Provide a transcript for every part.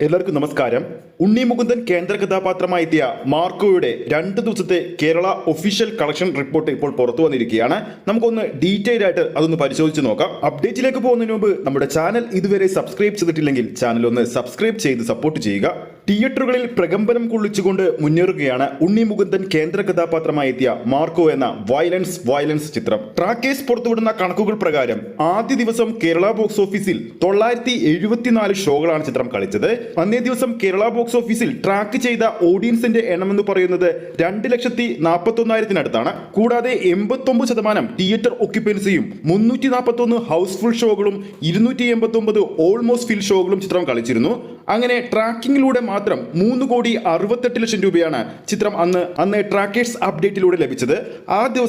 എല്ലാവർക്കും നമസ്കാരം. ഉണ്ണി മുകുന്ദൻ കേന്ദ്ര കഥാപാത്രമായി എത്തിയ മാർക്കോയുടെ 2 ദിവസത്തെ കേരള ഒഫീഷ്യൽ കളക്ഷൻ റിപ്പോർട്ട് ഇപ്പോൾ പുറത്തു വന്നിരിക്കുകയാണ്. നമുക്കൊന്ന് ഡീറ്റെയിൽ ആയിട്ട് അതൊന്ന് പരിശോധിച്ച് നോക്കാം. അപ്ഡേറ്റിലേക്ക് പോകുന്നതിന് മുമ്പ് നമ്മുടെ ചാനൽ ഇതുവരെ സബ്സ്ക്രൈബ് ചെയ്തിട്ടില്ലെങ്കിൽ ചാനൽ ഒന്ന് സബ്സ്ക്രൈബ് ചെയ്ത് സപ്പോർട്ട് ചെയ്യുക. തിയേറ്ററുകളിൽ പ്രകമ്പനം കൊള്ളിച്ചുകൊണ്ട് മുന്നേറുകയാണ് ഉണ്ണി മുകുന്ദൻ കേന്ദ്ര കഥാപാത്രമായി എത്തിയ മാർക്കോ എന്ന വയലൻസ് ചിത്രം. ട്രാക്കേഴ്സ് പുറത്തുവിടുന്ന കണക്കുകൾ പ്രകാരം ആദ്യ ദിവസം കേരള ബോക്സ് ഓഫീസിൽ 974 ഷോകളാണ് ചിത്രം കളിച്ചത്. അന്നേ ദിവസം കേരള ബോക്സ് ഓഫീസിൽ ട്രാക്ക് ചെയ്ത ഓഡിയൻസിന്റെ എണ്ണം എന്ന് പറയുന്നത് 2,41,000-അടുത്താണ്. കൂടാതെ 89% തിയേറ്റർ ഒക്യുപ്പൻസിയും 341 ഹൗസ്ഫുൾ ഷോകളും 289 ഓൾമോസ്റ്റ് ഫിൽ ഷോകളും ചിത്രം കളിച്ചിരുന്നു. അങ്ങനെ ട്രാക്കിങ്ങിലൂടെ മാത്രം 3,68,00,000 രൂപയാണ് ചിത്രം അന്ന് ട്രാക്കേഴ്സ് അപ്ഡേറ്റിലൂടെ ലഭിച്ചത്. ആദ്യ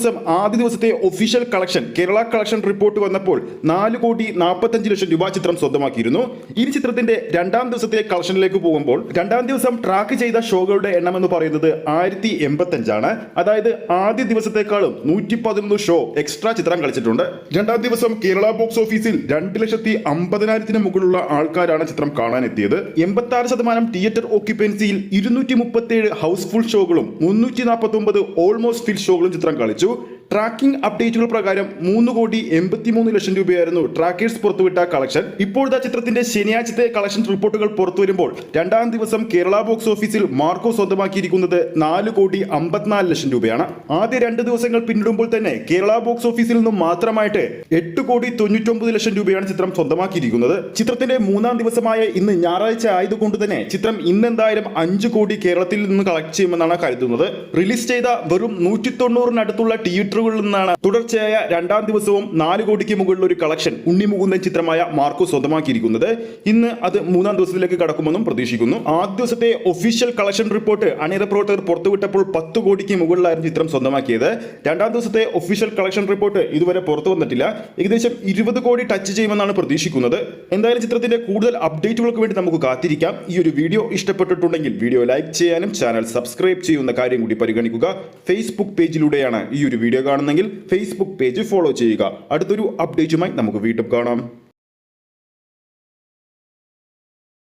ദിവസത്തെ official collection Kerala collection report വന്നപ്പോൾ 4,45,00,000 രൂപ ചിത്രം സ്വന്തമാക്കിയിരുന്നു. ഈ ചിത്രത്തിന്റെ രണ്ടാം ദിവസത്തെ കളക്ഷനിലേക്ക് പോകുമ്പോൾ രണ്ടാം ദിവസം ട്രാക്ക് ചെയ്ത ഷോകളുടെ എണ്ണം എന്ന് പറയുന്നത് 1085 ആണ്. അതായത് ആദ്യ ദിവസത്തെക്കാളും 111 ഷോ എക്സ്ട്രാ ചിത്രം കളിച്ചിട്ടുണ്ട്. രണ്ടാം ദിവസം കേരള ബോക്സ് ഓഫീസിൽ 2,50,000-ന് മുകളിലുള്ള ആൾക്കാരാണ് ചിത്രം കാണാനെത്തിയത്. 86% തിയേറ്റർ ഓക്യുപ്പൻസിയിൽ 237 ഹൗസ്ഫുൾ ഷോകളും 349 ഓൾമോസ്റ്റ് ഫിൽ ഷോകളും ചിത്രം കളിച്ചു. ട്രാക്കിംഗ് അപ്ഡേറ്റുകൾ പ്രകാരം 3,83,00,000 രൂപയായിരുന്നു ട്രാക്കേഴ്സ് പുറത്തുവിട്ട കളക്ഷൻ. ഇപ്പോഴത്തെ ചിത്രത്തിന്റെ ശനിയാഴ്ചത്തെ കളക്ഷൻ റിപ്പോർട്ടുകൾ പുറത്തു വരുമ്പോൾ രണ്ടാം ദിവസം കേരള ബോക്സ് ഓഫീസിൽ മാർക്കോ സ്വന്തമാക്കിയിരിക്കുന്നത് 4,54,00,000 രൂപയാണ്. ആദ്യ 2 ദിവസങ്ങൾ പിന്നിടുമ്പോൾ തന്നെ കേരള ബോക്സ് ഓഫീസിൽ നിന്നും മാത്രമായിട്ട് 8,99,00,000 രൂപയാണ് ചിത്രം സ്വന്തമാക്കിയിരിക്കുന്നത്. ചിത്രത്തിന്റെ മൂന്നാം ദിവസമായ ഇന്ന് ഞായറാഴ്ച ആയതുകൊണ്ട് തന്നെ ചിത്രം ഇന്നെന്തായാലും 5 കോടി കേരളത്തിൽ നിന്ന് കളക്ട് ചെയ്യുമെന്നാണ് കരുതുന്നത്. റിലീസ് ചെയ്ത വെറും 190-അടുത്തുള്ള തിയേറ്ററുകളിൽ നിന്നാണ് തുടർച്ചയായ രണ്ടാം ദിവസവും 4 കോടിക്ക് മുകളിൽ ഒരു കളക്ഷൻ ഉണ്ണി മുകുന്ദൻ ചിത്രമായ മാർക്കോ സ്വന്തമാക്കിയിരിക്കുന്നത്. ഇന്ന് അത് മൂന്നാം ദിവസത്തിലേക്ക് കടക്കുമെന്നും പ്രതീക്ഷിക്കുന്നു. ആദ്യ ദിവസത്തെ ഒഫീഷ്യൽ കളക്ഷൻ റിപ്പോർട്ട് അണിയറ പ്രവർത്തകർ പുറത്തുവിട്ടപ്പോൾ 10 കോടിക്ക് മുകളിലായിരുന്നു ചിത്രം സ്വന്തമാക്കിയത്. രണ്ടാം ദിവസത്തെ ഒഫീഷ്യൽ കളക്ഷൻ റിപ്പോർട്ട് ഇതുവരെ പുറത്തു വന്നിട്ടില്ല. ഏകദേശം 20 കോടി ടച്ച് ചെയ്യുമെന്നാണ് പ്രതീക്ഷിക്കുന്നത്. എന്തായാലും ചിത്രത്തിന്റെ കൂടുതൽ അപ്ഡേറ്റുകൾക്ക് വേണ്ടി നമുക്ക് കാത്തിരിക്കാം. ഈ ഒരു വീഡിയോ ഇഷ്ടപ്പെട്ടിട്ടുണ്ടെങ്കിൽ വീഡിയോ ലൈക്ക് ചെയ്യാനും ചാനൽ സബ്സ്ക്രൈബ് ചെയ്യുന്ന കാര്യം കൂടി പരിഗണിക്കുക. ഫേസ്ബുക്ക് പേജിലൂടെയാണ് ഈ ഒരു വീഡിയോ കാണുന്നെങ്കിൽ ഫേസ്ബുക്ക് പേജ് ഫോളോ ചെയ്യുക. അടുത്തൊരു അപ്ഡേറ്റുമായി നമുക്ക് വീണ്ടും കാണാം.